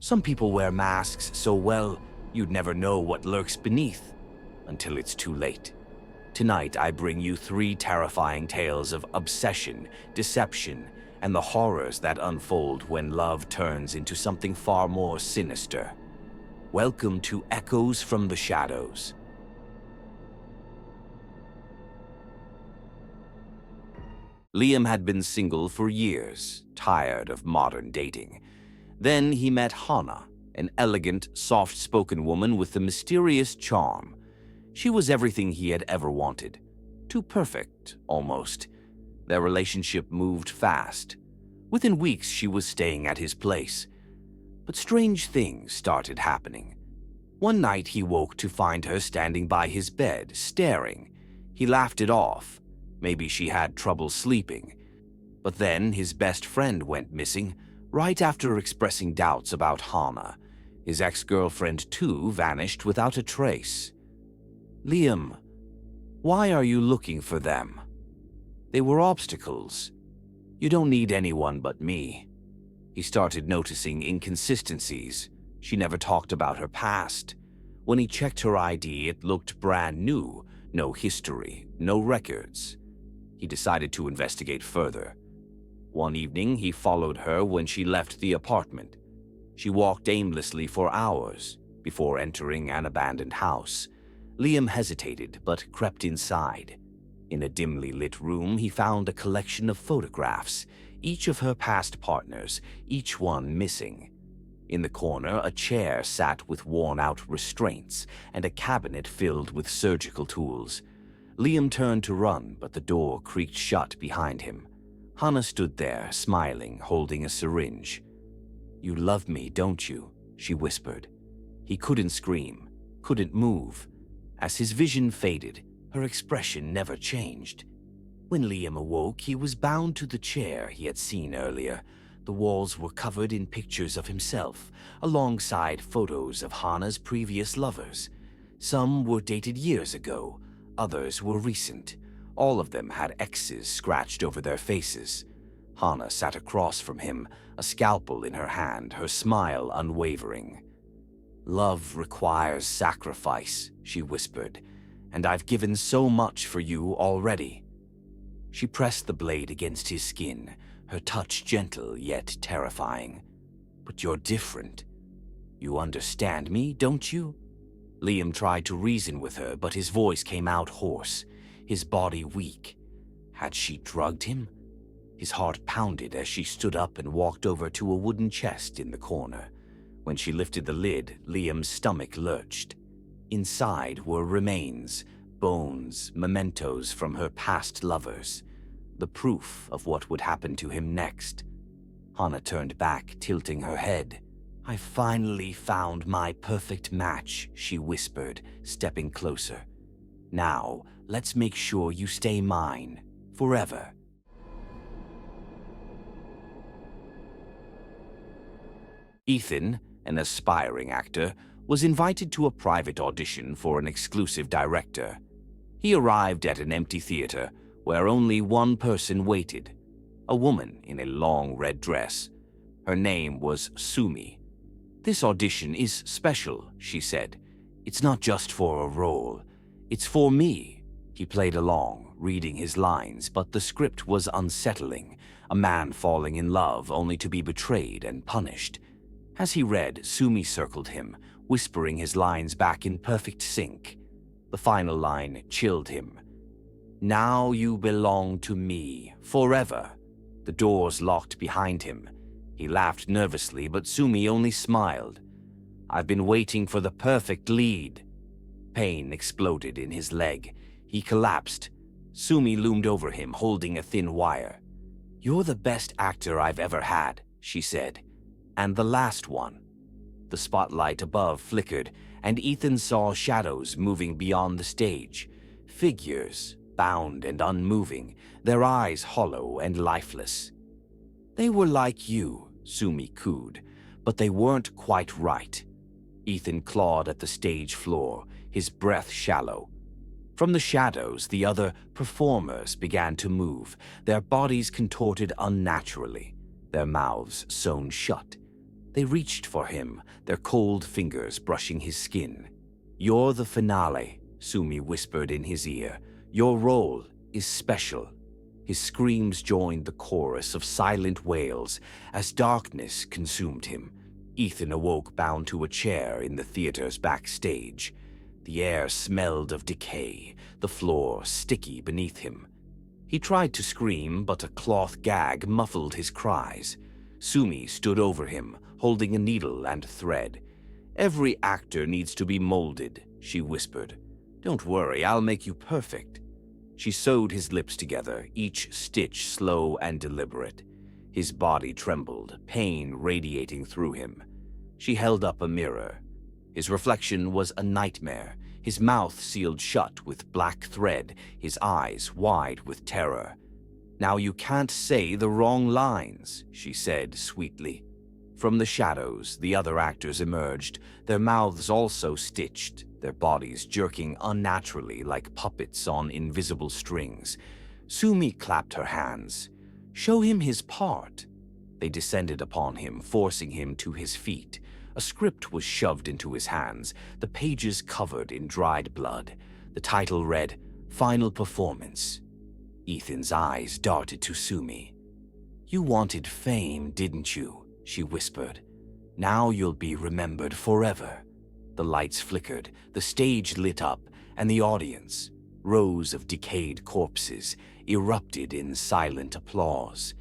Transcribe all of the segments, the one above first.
Some people wear masks so well, you'd never know what lurks beneath, until it's too late. Tonight, I bring you 3 terrifying tales of obsession, deception, and the horrors that unfold when love turns into something far more sinister. Welcome to Echoes from the Shadows. Liam had been single for years, tired of modern dating. Then he met Hannah, an elegant, soft-spoken woman with a mysterious charm. She was everything he had ever wanted. Too perfect, almost. Their relationship moved fast. Within weeks, she was staying at his place. But strange things started happening. One night, he woke to find her standing by his bed, staring. He laughed it off. Maybe she had trouble sleeping. But then his best friend went missing, right after expressing doubts about Hannah. His ex-girlfriend, too, vanished without a trace. Liam, why are you looking for them? They were obstacles. You don't need anyone but me. He started noticing inconsistencies. She never talked about her past. When he checked her ID, it looked brand new. No history, no records. He decided to investigate further. One evening, he followed her when she left the apartment. She walked aimlessly for hours before entering an abandoned house. Liam hesitated but crept inside. In a dimly lit room, he found a collection of photographs, each of her past partners, each one missing. In the corner, a chair sat with worn-out restraints and a cabinet filled with surgical tools. Liam turned to run, but the door creaked shut behind him. Hannah stood there, smiling, holding a syringe. "You love me, don't you?" she whispered. He couldn't scream, couldn't move. As his vision faded, her expression never changed. When Liam awoke, he was bound to the chair he had seen earlier. The walls were covered in pictures of himself, alongside photos of Hannah's previous lovers. Some were dated years ago, others were recent. All of them had X's scratched over their faces. Hannah sat across from him, a scalpel in her hand, her smile unwavering. "Love requires sacrifice," she whispered, "and I've given so much for you already." She pressed the blade against his skin, her touch gentle yet terrifying. "But you're different. You understand me, don't you?" Liam tried to reason with her, but his voice came out hoarse, his body weak. Had she drugged him? His heart pounded as she stood up and walked over to a wooden chest in the corner. When she lifted the lid, Liam's stomach lurched. Inside were remains, bones, mementos from her past lovers, the proof of what would happen to him next. Hannah turned back, tilting her head. "I finally found my perfect match," she whispered, stepping closer. "Now, let's make sure you stay mine, forever." Ethan, an aspiring actor, was invited to a private audition for an exclusive director. He arrived at an empty theater where only one person waited, a woman in a long red dress. Her name was Sumi. "This audition is special," she said. "It's not just for a role. It's for me." He played along, reading his lines, but the script was unsettling. A man falling in love only to be betrayed and punished. As he read, Sumi circled him, whispering his lines back in perfect sync. The final line chilled him. "Now you belong to me, forever." The doors locked behind him. He laughed nervously, but Sumi only smiled. "I've been waiting for the perfect lead." Pain exploded in his leg. He collapsed. Sumi loomed over him, holding a thin wire. "You're the best actor I've ever had," she said. "And the last one." The spotlight above flickered, and Ethan saw shadows moving beyond the stage. Figures, bound and unmoving, their eyes hollow and lifeless. "They were like you," Sumi cooed, "but they weren't quite right." Ethan clawed at the stage floor, his breath shallow. From the shadows, the other performers began to move, their bodies contorted unnaturally, their mouths sewn shut. They reached for him, their cold fingers brushing his skin. "You're the finale," Sumi whispered in his ear. "Your role is special." His screams joined the chorus of silent wails as darkness consumed him. Ethan awoke bound to a chair in the theater's backstage. The air smelled of decay, the floor sticky beneath him. He tried to scream, but a cloth gag muffled his cries. Sumi stood over him, holding a needle and thread. "Every actor needs to be molded," she whispered. "Don't worry, I'll make you perfect." She sewed his lips together, each stitch slow and deliberate. His body trembled, pain radiating through him. She held up a mirror. His reflection was a nightmare, his mouth sealed shut with black thread, his eyes wide with terror. "Now you can't say the wrong lines," she said sweetly. From the shadows, the other actors emerged, their mouths also stitched, their bodies jerking unnaturally like puppets on invisible strings. Sumi clapped her hands. "Show him his part." They descended upon him, forcing him to his feet. A script was shoved into his hands, the pages covered in dried blood. The title read, "Final Performance." Ethan's eyes darted to Sumi. "You wanted fame, didn't you?" she whispered. "Now you'll be remembered forever." The lights flickered, the stage lit up, and the audience, rows of decayed corpses, erupted in silent applause.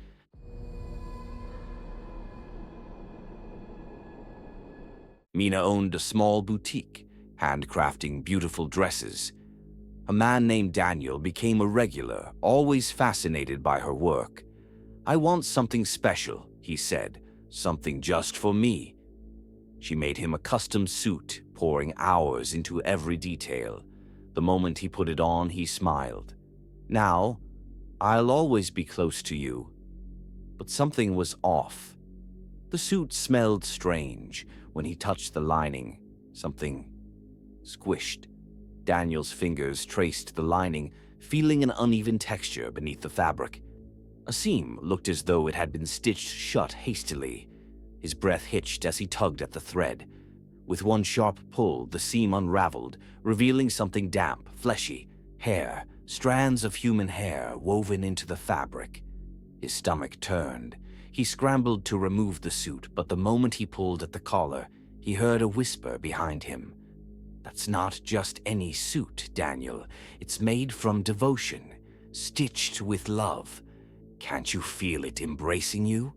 Mina owned a small boutique, handcrafting beautiful dresses. A man named Daniel became a regular, always fascinated by her work. "I want something special," he said, "something just for me." She made him a custom suit, pouring hours into every detail. The moment he put it on, he smiled. "Now, I'll always be close to you." But something was off. The suit smelled strange. When he touched the lining, something squished. Daniel's fingers traced the lining, feeling an uneven texture beneath the fabric. A seam looked as though it had been stitched shut hastily. His breath hitched as he tugged at the thread. With one sharp pull, the seam unraveled, revealing something damp, fleshy, hair, strands of human hair woven into the fabric. His stomach turned. He scrambled to remove the suit, but the moment he pulled at the collar, he heard a whisper behind him. "That's not just any suit, Daniel. It's made from devotion, stitched with love. Can't you feel it embracing you?"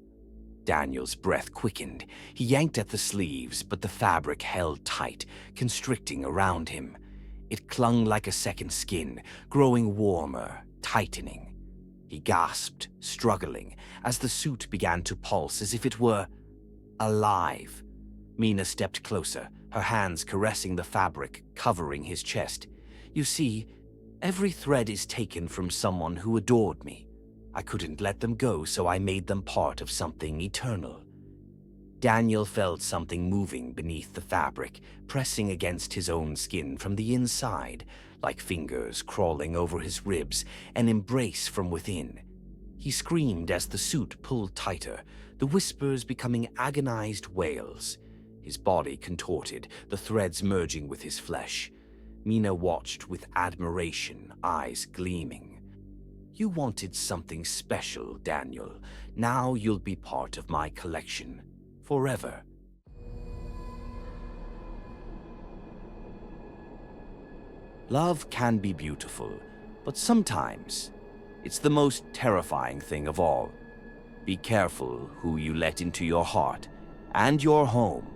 Daniel's breath quickened. He yanked at the sleeves, but the fabric held tight, constricting around him. It clung like a second skin, growing warmer, tightening. He gasped, struggling, as the suit began to pulse as if it were alive. Mina stepped closer, her hands caressing the fabric, covering his chest. "You see, every thread is taken from someone who adored me. I couldn't let them go, so I made them part of something eternal." Daniel felt something moving beneath the fabric, pressing against his own skin from the inside, like fingers crawling over his ribs, an embrace from within. He screamed as the suit pulled tighter, the whispers becoming agonized wails. His body contorted, the threads merging with his flesh. Mina watched with admiration, eyes gleaming. "You wanted something special, Daniel. Now you'll be part of my collection. Forever." Love can be beautiful, but sometimes it's the most terrifying thing of all. Be careful who you let into your heart and your home.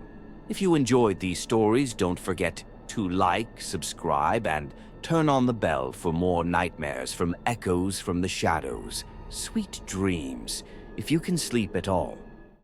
If you enjoyed these stories, don't forget to like, subscribe, and turn on the bell for more nightmares from echoes from the shadows. Sweet dreams, if you can sleep at all.